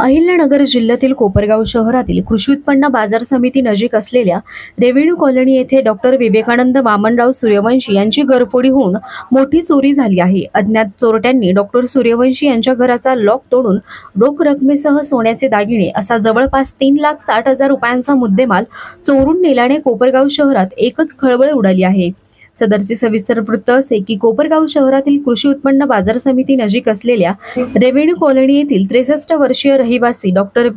अहिल्यानगर जिल्ह्यातील कोपरगाव शहरातील कृषी उत्पन्न बाजार समिती नजीक असलेल्या रेव्हेन्यू कॉलनी येथे डॉक्टर विवेकानंद वामनराव सूर्यवंशी यांची घरफोडी होऊन मोठी चोरी झाली आहे। अज्ञात चोरट्यांनी डॉक्टर सूर्यवंशी यांच्या घराचा लॉक तोडून रोख रकमेसह सोन्याचे दागिने असा जवळपास 3,60,000 रुपयांचा मुद्देमाल चोरून नेल्याने कोपरगाव शहरात एकच खळबळ उडाली आहे। सदरचे सविस्तर वृत्त असे की कोपरगाव शहरातील कृषी उत्पन्न बाजार समिती नजीक असलेल्या रेव्हेन्यू कॉलनी येथील 63 वर्षीय रहिवासी डॉक्टर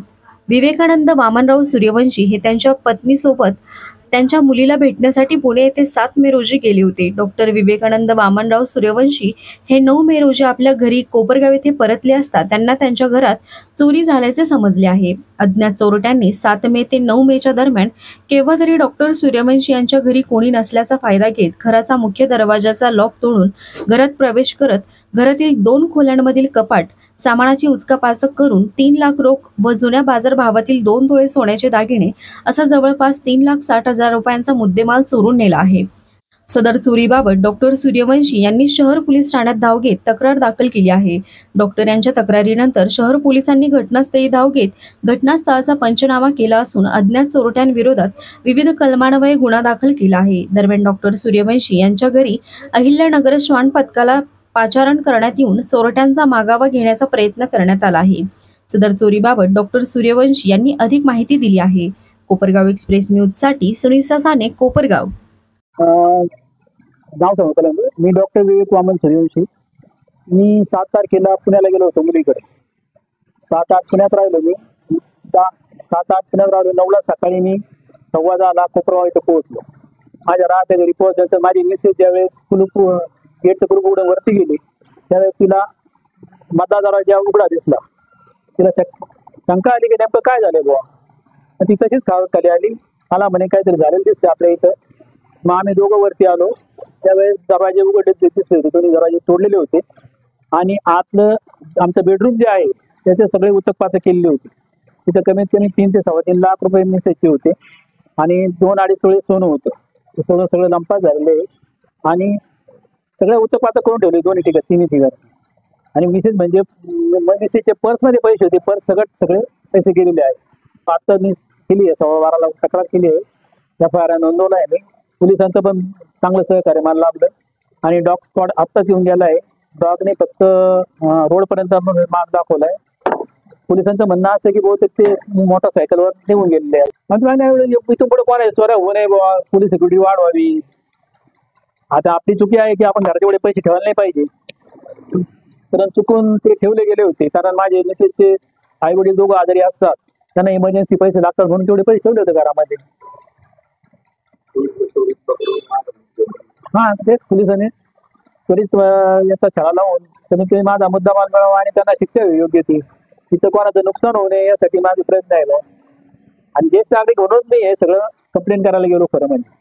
विवेकानंद वामनराव सूर्यवंशी हे त्यांच्या पत्नीसोबत त्यांच्या मुलीला भेटण्यासाठी पुणे येथे 7 मे रोजी गेले होते। डॉक्टर विवेकानंद वामनराव सूर्यवंशी हे 9 मे रोजी आपल्या घरी कोपरगाव येथे परतले असता त्यांना त्यांच्या घरात चोरी झाल्याचे समजले आहे। अज्ञात चोरट्यांनी 7 मे ते 9 मेच्या दरम्यान केव्हा तरी डॉक्टर सूर्यवंशी यांच्या घरी कोणी नसल्याचा फायदा घेत घराचा मुख्य दरवाजाचा लॉक तोडून घरात प्रवेश करत घरातील 2 खोल्यांमधील कपाट सामानाची उचकापाचक करून 3 लाख रोख व जुन्या बाजारभावातील 2 तोळे सोन्याचे दागिने असा जवळपास 3,60,000 रुपयांचा मुद्देमाल चोरून नेला आहे। सदर चोरीबाबत डॉक्टर सूर्यवंशी यांनी शहर पोलीस ठाण्यात धाव घेत तक्रार दाखल केली आहे। डॉक्टर यांच्या तक्रारीनंतर शहर पोलिसांनी घटनास्थळी धाव घेत घटनास्थळाचा पंचनामा केला असून अज्ञात चोरट्यांविरोधात विविध कलमान्वये गुन्हा दाखल केला आहे। दरम्यान डॉक्टर सूर्यवंशी यांच्या घरी अहिल्यानगर श्वान पथकाला पाचारण करण्यात येऊन चोरट्यांचा मागावा घेण्याचा प्रयत्न करण्यात आला आहे। सदर चोरीबाबत डॉक्टर सूर्यवंशी यांनी अधिक माहिती दिली आहे। कोपरगाव एक्सप्रेस न्यूज साठी सुनील साने, कोपरगाव। नाव सांगतो मी डॉक्टर विवेक वामन सूर्यवंशी। मी 7 तारखेला पुण्याला गेलो होतो मुलीकडे। 7-8 पुण्यात राहिलो मी। 7-8 पुण्यात राहिलो। 9ला सकाळी मी 10:15 कोपरगाव इथं पोहोचलो। माझ्या राहत्या घरी पोहोचल्यानंतर माझी मिसेस ज्यावेळेस गेटचं कुलूप उघडून वरती गेली त्यावेळेस तिला मधला दरवाजा उघडा दिसला। तिला शंका आली की नेमकं काय झालंय बुवा। ती तशीच खाली आली। मला म्हणे काहीतरी झालेलं दिसते आपल्या इथं। मग आम्ही दोघं वरती आलो। त्यावेळेस दरवाजे उघडले दिसले होते, दोन्ही दरवाजे तोडलेले होते आणि आतलं आमचं बेडरूम जे आहे त्याचे सगळे उचकपाचक केलेले होते। तिथं कमीत कमी 3 ते 3.25 लाख रुपये मिसेसचे होते आणि 2-2.5 तोळे सोनं होतं। ते सगळं लंपास झालेलं आहे आणि सगळं उचकपाचक करून ठेवले दोन्ही ठिकाणी, तिन्ही ठिकाणी। आणि मिसेस म्हणजे मिसेसचे पर्समध्ये पैसे होते, पर्स सगळे पैसे गेलेले आहेत। आता मी केली आहे 12:15ला तक्रार केली आहे, FIR नोंदवला आहे मी। पोलिसांचं पण चांगलं सहकार्य मला लाभलं आणि डॉग स्क्वॉड आत्ताच येऊन गेला आहे। डॉगने फक्त रोडपर्यंत मार्ग दाखवलाय। पोलिसांचं म्हणणं असं की बहुतेक ते मोटरसायकलवर निघून गेलेले आहेत। म्हणजे इथून पुढे कोणा चोऱ्या होऊ नये बाबा, पोलीस सिक्युरिटी वाढवावी। आता आपली चुकी आहे की आपण घराचे एवढे पैसे ठेवायला नाही पाहिजे, कारण चुकून ते ठेवले गेले होते। कारण माझे मिसेसचे आई वडील दोघं आजारी असतात, त्यांना इमर्जन्सी पैसे लागतात म्हणून तेवढे पैसे ठेवले होते घरामध्ये। हा, ते पोलिसांनी त्वरित याचा छडा लावून कमीत कमी माझा मुद्दामाल मिळावा आणि त्यांना शिक्षा योग्य ती तिथं कोणाचं नुकसान होऊ नये यासाठी माझे प्रयत्न आहे। आणि ज्येष्ठ नागरिक म्हणून मी हे सगळं कंप्लेंट करायला गेलो खरं म्हणजे।